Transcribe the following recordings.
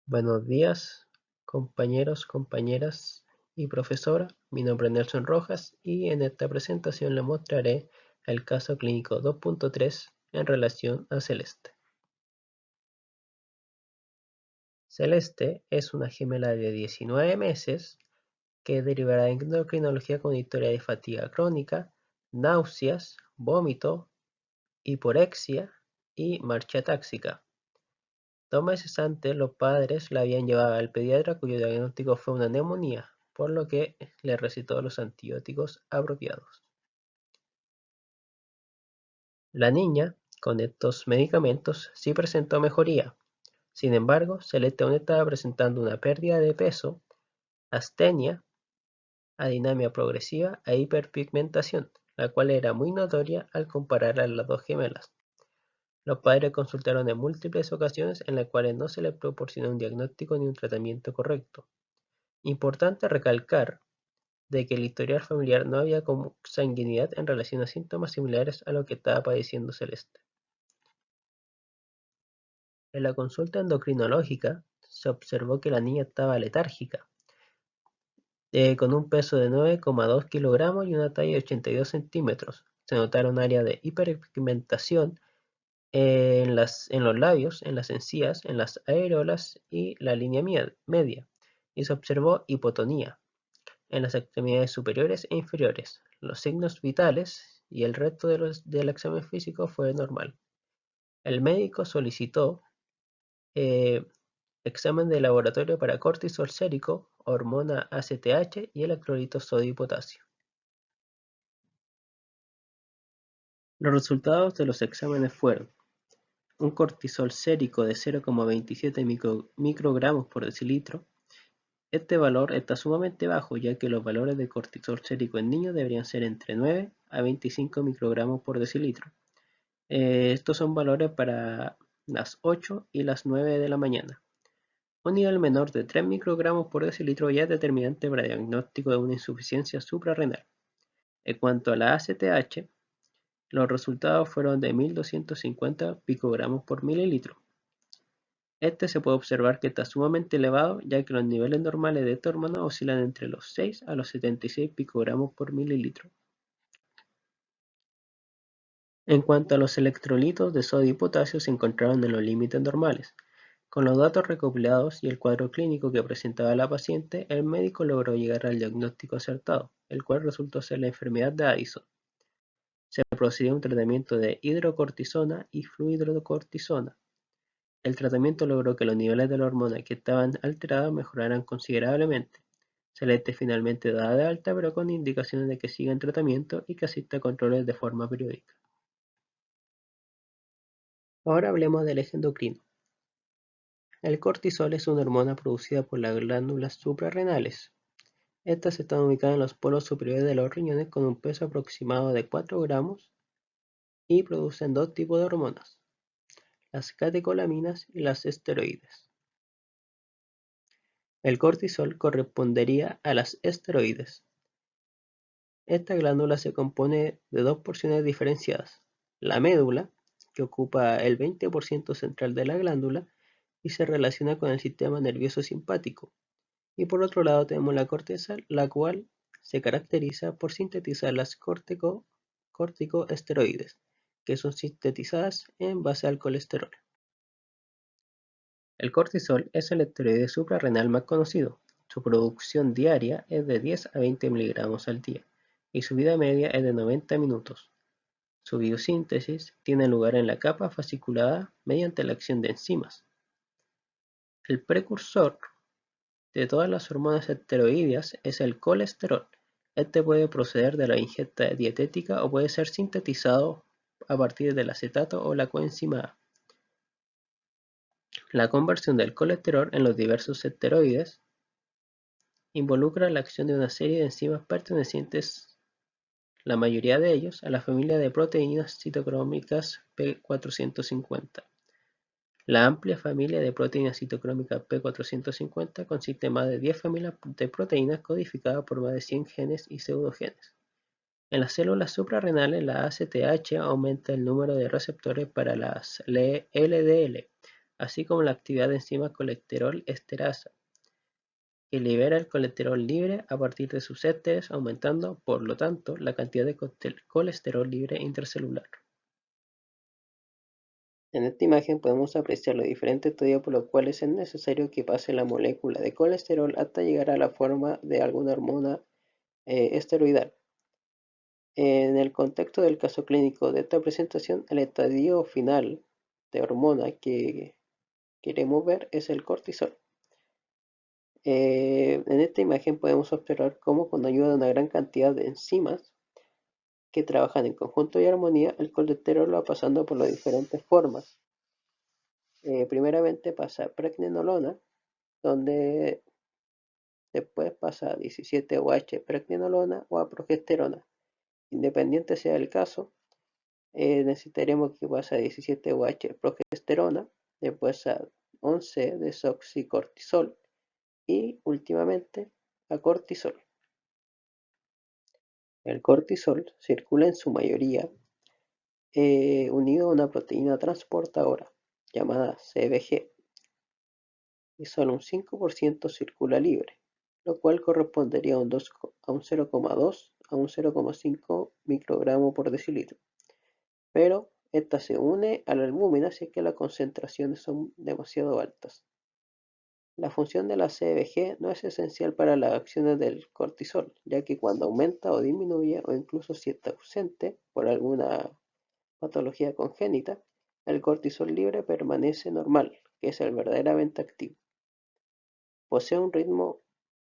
Buenos días, compañeros, compañeras y profesora. Mi nombre es Nelson Rojas y en esta presentación les mostraré el caso clínico 2.3 en relación a Celeste. Celeste es una gemela de 19 meses que derivará de endocrinología con historia de fatiga crónica, náuseas, vómito, hiporexia y marcha táxica. 2 meses antes, los padres la habían llevado al pediatra cuyo diagnóstico fue una neumonía, por lo que le recetó los antibióticos apropiados. La niña, con estos medicamentos, sí presentó mejoría. Sin embargo, Celeste aún estaba presentando una pérdida de peso, astenia, adinemia progresiva e hiperpigmentación, la cual era muy notoria al comparar a las dos gemelas. Los padres consultaron en múltiples ocasiones en las cuales no se les proporcionó un diagnóstico ni un tratamiento correcto. Importante recalcar de que el historial familiar no había consanguinidad en relación a síntomas similares a lo que estaba padeciendo Celeste. En la consulta endocrinológica se observó que la niña estaba letárgica, con un peso de 9,2 kilogramos y una talla de 82 centímetros. Se notaron áreas de hiperpigmentación en los labios, en las encías, en las areolas y la línea media, y se observó hipotonía en las extremidades superiores e inferiores. Los signos vitales y el resto del examen físico fue normal. El médico solicitó eh, examen de laboratorio para cortisol sérico, hormona ACTH y electrolitos sodio y potasio. Los resultados de los exámenes fueron un cortisol sérico de 0,27 microgramos por decilitro. Este valor está sumamente bajo, ya que los valores de cortisol sérico en niños deberían ser entre 9 a 25 microgramos por decilitro. Estos son valores para las 8 y las 9 de la mañana. Un nivel menor de 3 microgramos por decilitro ya es determinante para el diagnóstico de una insuficiencia suprarrenal. En cuanto a la ACTH, los resultados fueron de 1250 picogramos por mililitro. Este se puede observar que está sumamente elevado, ya que los niveles normales de esta hormona oscilan entre los 6 a los 76 picogramos por mililitro. En cuanto a los electrolitos de sodio y potasio, se encontraron en los límites normales. Con los datos recopilados y el cuadro clínico que presentaba la paciente, el médico logró llegar al diagnóstico acertado, el cual resultó ser la enfermedad de Addison. Se procedió a un tratamiento de hidrocortisona y fluhidrocortisona. El tratamiento logró que los niveles de la hormona que estaban alterados mejoraran considerablemente. Celeste finalmente dada de alta, pero con indicaciones de que siga en tratamiento y que asista a controles de forma periódica. Ahora hablemos del eje endocrino. El cortisol es una hormona producida por las glándulas suprarrenales. Estas están ubicadas en los polos superiores de los riñones con un peso aproximado de 4 gramos y producen dos tipos de hormonas, las catecolaminas y las esteroides. El cortisol correspondería a las esteroides. Esta glándula se compone de dos porciones diferenciadas, la médula, que ocupa el 20% central de la glándula y se relaciona con el sistema nervioso simpático, y por otro lado tenemos la corteza, la cual se caracteriza por sintetizar las corticoesteroides, que son sintetizadas en base al colesterol. El cortisol es el esteroide suprarrenal más conocido. Su producción diaria es de 10 a 20 miligramos al día y su vida media es de 90 minutos. Su biosíntesis tiene lugar en la capa fasciculada mediante la acción de enzimas. El precursor de todas las hormonas esteroideas es el colesterol. Este puede proceder de la ingesta dietética o puede ser sintetizado a partir del acetato o la coenzima A. La conversión del colesterol en los diversos esteroides involucra la acción de una serie de enzimas pertenecientes, la mayoría de ellos, a la familia de proteínas citocrómicas P450. La amplia familia de proteínas citocrómicas P450 consiste en más de 10 familias de proteínas codificadas por más de 100 genes y pseudogenes. En las células suprarrenales, la ACTH aumenta el número de receptores para las LDL, así como la actividad de enzima colesterol esterasa, que libera el colesterol libre a partir de sus ésteres, aumentando, por lo tanto, la cantidad de colesterol libre intracelular. En esta imagen podemos apreciar los diferentes estudios por los cuales es necesario que pase la molécula de colesterol hasta llegar a la forma de alguna hormona esteroidal. En el contexto del caso clínico de esta presentación, el estadio final de hormona que queremos ver es el cortisol. En esta imagen podemos observar cómo, con ayuda de una gran cantidad de enzimas que trabajan en conjunto y armonía, el colesterol va pasando por las diferentes formas. Primeramente pasa pregnenolona, donde después pasa a 17-OH pregnenolona o a progesterona. Independiente sea el caso, necesitaremos que pase a 17-OH progesterona, después a 11-desoxicortisol y últimamente a cortisol. El cortisol circula en su mayoría unido a una proteína transportadora llamada CBG y solo un 5% circula libre, lo cual correspondería a un 0,2 a un 0,5 microgramo por decilitro. Pero esta se une a la albúmina si es que las concentraciones son demasiado altas. La función de la CBG no es esencial para las acciones del cortisol, ya que cuando aumenta o disminuye, o incluso si está ausente por alguna patología congénita, el cortisol libre permanece normal, que es el verdaderamente activo. Posee un ritmo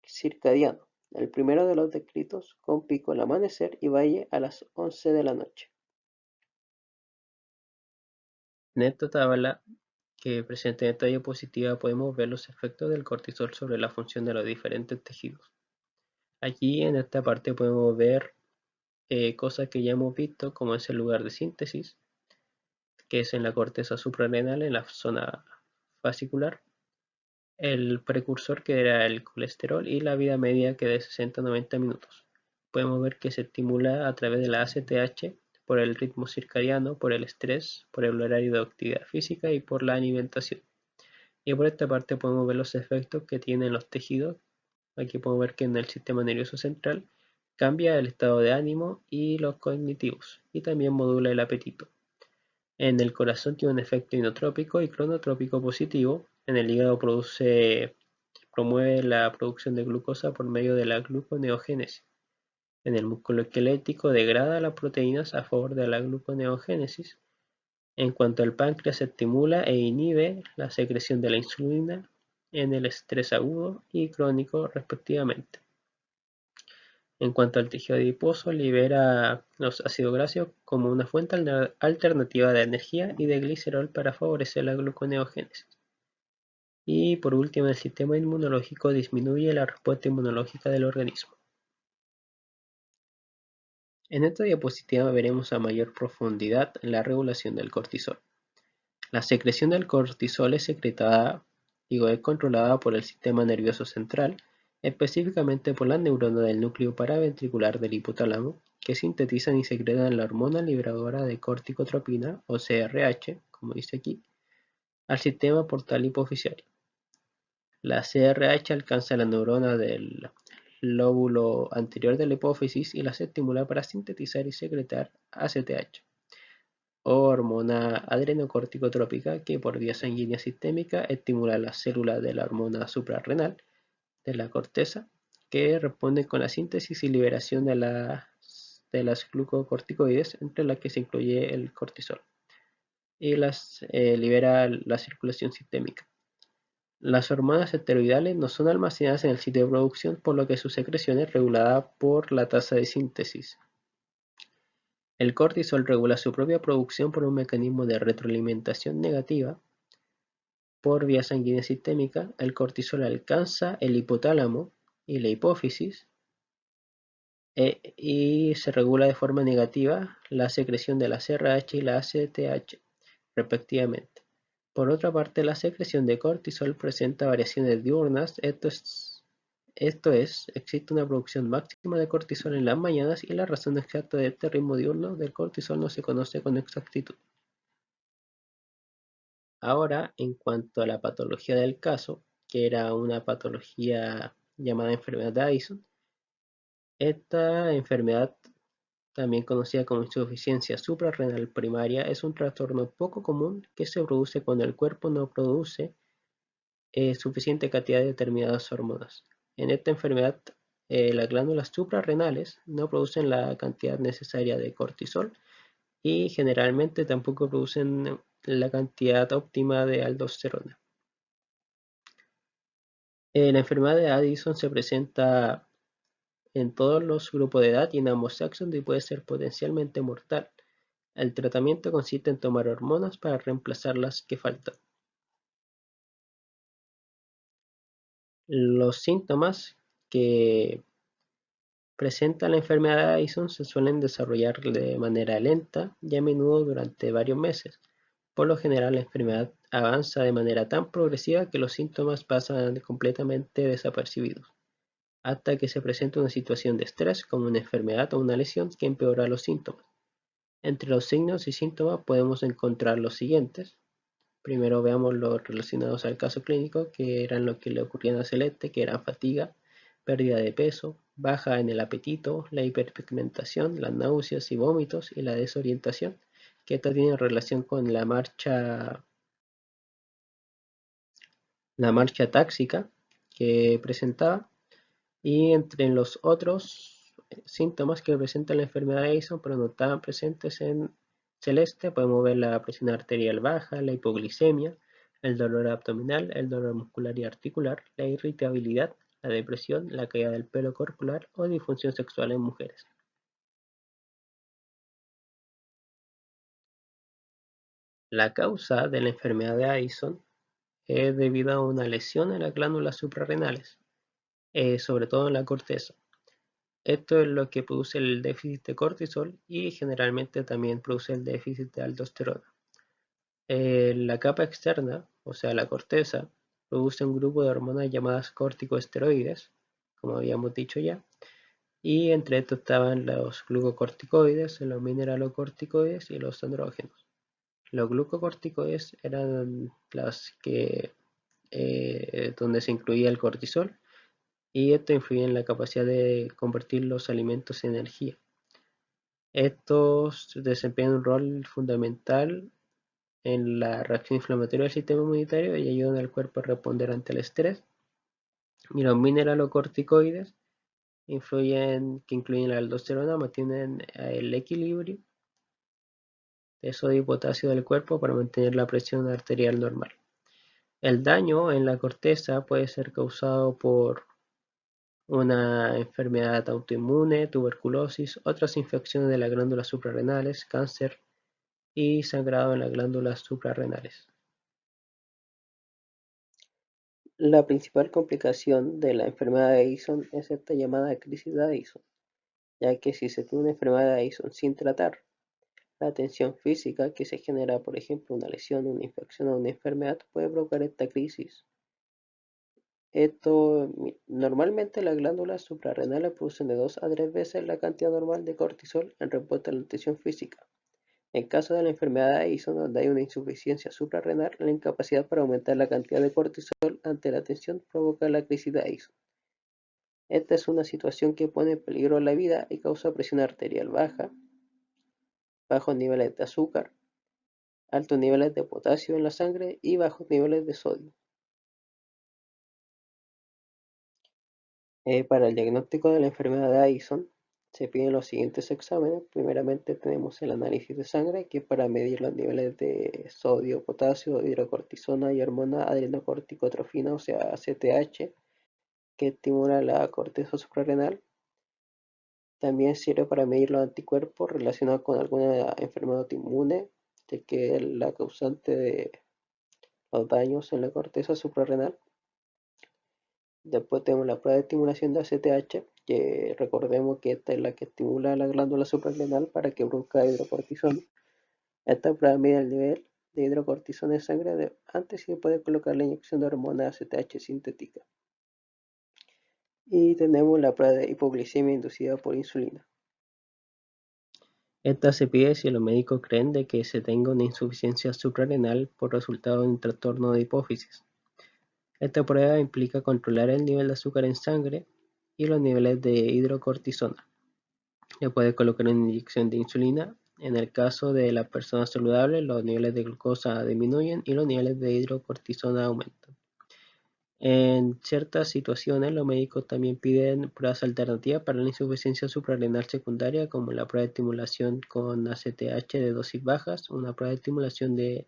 circadiano, el primero de los descritos, con pico al amanecer y valle a las 11 de la noche. En esta tabla que presenta en esta diapositiva podemos ver los efectos del cortisol sobre la función de los diferentes tejidos. Aquí en esta parte podemos ver cosas que ya hemos visto, como es el lugar de síntesis, que es en la corteza suprarrenal, en la zona fascicular, el precursor que era el colesterol y la vida media que de 60 a 90 minutos. Podemos ver que se estimula a través de la ACTH por el ritmo circadiano, por el estrés, por el horario de actividad física y por la alimentación. Y por esta parte podemos ver los efectos que tienen los tejidos. Aquí podemos ver que en el sistema nervioso central cambia el estado de ánimo y los cognitivos y también modula el apetito. En el corazón tiene un efecto inotrópico y cronotrópico positivo. En el hígado promueve la producción de glucosa por medio de la gluconeogénesis. En el músculo esquelético degrada las proteínas a favor de la gluconeogénesis. En cuanto al páncreas, estimula e inhibe la secreción de la insulina en el estrés agudo y crónico respectivamente. En cuanto al tejido adiposo, libera los ácidos grasos como una fuente alternativa de energía y de glicerol para favorecer la gluconeogénesis. Y por último, el sistema inmunológico disminuye la respuesta inmunológica del organismo. En esta diapositiva veremos a mayor profundidad la regulación del cortisol. La secreción del cortisol es controlada por el sistema nervioso central, específicamente por las neuronas del núcleo paraventricular del hipotálamo, que sintetizan y secretan la hormona liberadora de corticotropina, o CRH, como dice aquí, al sistema portal hipoficiario. La CRH alcanza la neurona del lóbulo anterior de la hipófisis y las estimula para sintetizar y secretar ACTH, o hormona adrenocorticotrópica, que por vía sanguínea sistémica estimula las células de la hormona suprarrenal de la corteza, que responden con la síntesis y liberación de las glucocorticoides, entre las que se incluye el cortisol, y las libera la circulación sistémica. Las hormonas esteroidales no son almacenadas en el sitio de producción, por lo que su secreción es regulada por la tasa de síntesis. El cortisol regula su propia producción por un mecanismo de retroalimentación negativa. Por vía sanguínea sistémica, el cortisol alcanza el hipotálamo y la hipófisis y se regula de forma negativa la secreción de la CRH y la ACTH, respectivamente. Por otra parte, la secreción de cortisol presenta variaciones diurnas, esto es, existe una producción máxima de cortisol en las mañanas y la razón exacta de este ritmo diurno del cortisol no se conoce con exactitud. Ahora, en cuanto a la patología del caso, que era una patología llamada enfermedad de Addison, esta enfermedad, también conocida como insuficiencia suprarrenal primaria, es un trastorno poco común que se produce cuando el cuerpo no produce suficiente cantidad de determinadas hormonas. En esta enfermedad, las glándulas suprarrenales no producen la cantidad necesaria de cortisol y generalmente tampoco producen la cantidad óptima de aldosterona. La enfermedad de Addison se presenta en todos los grupos de edad y en ambos sexos y puede ser potencialmente mortal. El tratamiento consiste en tomar hormonas para reemplazar las que faltan. Los síntomas que presenta la enfermedad de Addison se suelen desarrollar de manera lenta y a menudo durante varios meses. Por lo general, la enfermedad avanza de manera tan progresiva que los síntomas pasan completamente desapercibidos, hasta que se presenta una situación de estrés como una enfermedad o una lesión que empeora los síntomas. Entre los signos y síntomas podemos encontrar los siguientes. Primero veamos los relacionados al caso clínico, que eran lo que le ocurría a Celeste, que eran fatiga, pérdida de peso, baja en el apetito, la hiperpigmentación, las náuseas y vómitos y la desorientación, que esta tiene relación con la marcha táxica que presentaba. Y entre los otros síntomas que presenta la enfermedad de Addison, pero no estaban presentes en Celeste, podemos ver la presión arterial baja, la hipoglicemia, el dolor abdominal, el dolor muscular y articular, la irritabilidad, la depresión, la caída del pelo corporal o disfunción sexual en mujeres. La causa de la enfermedad de Addison es debido a una lesión en las glándulas suprarrenales, sobre todo en la corteza. Esto es lo que produce el déficit de cortisol y generalmente también produce el déficit de aldosterona. La capa externa, o sea la corteza, produce un grupo de hormonas llamadas corticosteroides, como habíamos dicho ya, y entre estos estaban los glucocorticoides, los mineralocorticoides y los andrógenos. Los glucocorticoides eran las que donde se incluía el cortisol y esto influye en la capacidad de convertir los alimentos en energía. Estos desempeñan un rol fundamental en la reacción inflamatoria del sistema inmunitario y ayudan al cuerpo a responder ante el estrés. Y los mineralocorticoides que incluyen la aldosterona, mantienen el equilibrio de sodio y potasio del cuerpo para mantener la presión arterial normal. El daño en la corteza puede ser causado por una enfermedad autoinmune, tuberculosis, otras infecciones de las glándulas suprarrenales, cáncer y sangrado en las glándulas suprarrenales. La principal complicación de la enfermedad de Addison es esta llamada crisis de Addison, ya que si se tiene una enfermedad de Addison sin tratar, la tensión física que se genera, por ejemplo, una lesión, una infección o una enfermedad puede provocar esta crisis. Normalmente las glándulas suprarrenales producen de 2 a 3 veces la cantidad normal de cortisol en respuesta a la tensión física. En caso de la enfermedad de Addison, donde hay una insuficiencia suprarrenal, la incapacidad para aumentar la cantidad de cortisol ante la tensión provoca la crisis de Addison. Esta es una situación que pone en peligro la vida y causa presión arterial baja, bajos niveles de azúcar, altos niveles de potasio en la sangre y bajos niveles de sodio. Para el diagnóstico de la enfermedad de Addison se piden los siguientes exámenes. Primeramente tenemos el análisis de sangre, que es para medir los niveles de sodio, potasio, hidrocortisona y hormona adrenocorticotrofina, o sea ACTH, que estimula la corteza suprarrenal. También sirve para medir los anticuerpos relacionados con alguna enfermedad autoinmune, ya que es la causante de los daños en la corteza suprarrenal. Después tenemos la prueba de estimulación de ACTH, que recordemos que esta es la que estimula la glándula suprarrenal para que produzca hidrocortisona. Esta prueba mide el nivel de hidrocortisona en sangre antes y después de colocar la inyección de hormona ACTH sintética. Y tenemos la prueba de hipoglicemia inducida por insulina. Esta se pide si los médicos creen de que se tenga una insuficiencia suprarrenal por resultado de un trastorno de hipófisis. Esta prueba implica controlar el nivel de azúcar en sangre y los niveles de hidrocortisona. Se puede colocar una inyección de insulina. En el caso de las personas saludables, los niveles de glucosa disminuyen y los niveles de hidrocortisona aumentan. En ciertas situaciones, los médicos también piden pruebas alternativas para la insuficiencia suprarrenal secundaria, como la prueba de estimulación con ACTH de dosis bajas, una prueba de estimulación de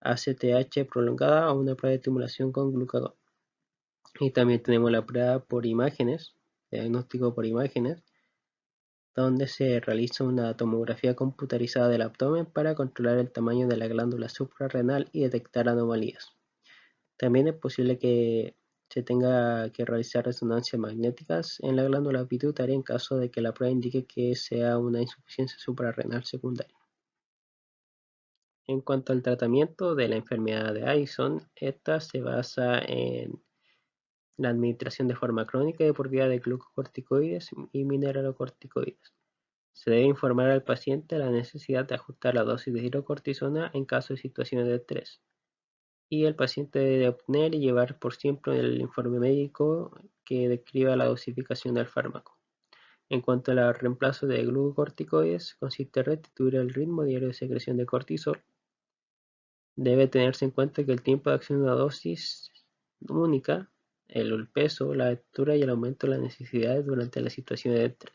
ACTH prolongada o una prueba de estimulación con glucagón. Y también tenemos la prueba por imágenes, diagnóstico por imágenes, donde se realiza una tomografía computarizada del abdomen para controlar el tamaño de la glándula suprarrenal y detectar anomalías. También es posible que se tenga que realizar resonancias magnéticas en la glándula pituitaria en caso de que la prueba indique que sea una insuficiencia suprarrenal secundaria. En cuanto al tratamiento de la enfermedad de Addison, esta se basa en la administración de forma crónica y por vía de glucocorticoides y mineralocorticoides. Se debe informar al paciente la necesidad de ajustar la dosis de hidrocortisona en caso de situaciones de estrés. Y el paciente debe obtener y llevar por siempre el informe médico que describa la dosificación del fármaco. En cuanto al reemplazo de glucocorticoides, consiste en restituir el ritmo diario de secreción de cortisol. Debe tenerse en cuenta que el tiempo de acción de una dosis única, el peso, la altura y el aumento de las necesidades durante las situaciones de estrés.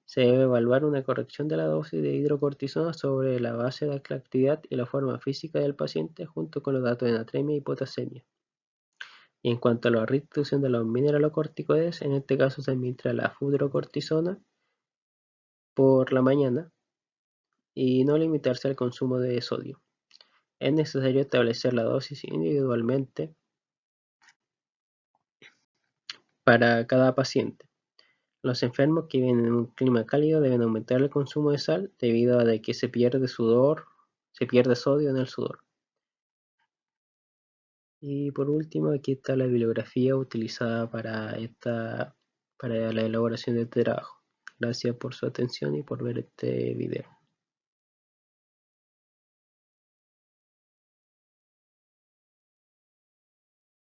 Se debe evaluar una corrección de la dosis de hidrocortisona sobre la base de la actividad y la forma física del paciente junto con los datos de natremia y potasemia. Y en cuanto a la restitución de los mineralocorticoides, en este caso se administra la fludrocortisona por la mañana y no limitarse al consumo de sodio. Es necesario establecer la dosis individualmente para cada paciente. Los enfermos que viven en un clima cálido deben aumentar el consumo de sal debido a que se pierde sodio en el sudor. Y por último, aquí está la bibliografía utilizada para la elaboración de este trabajo. Gracias por su atención y por ver este video.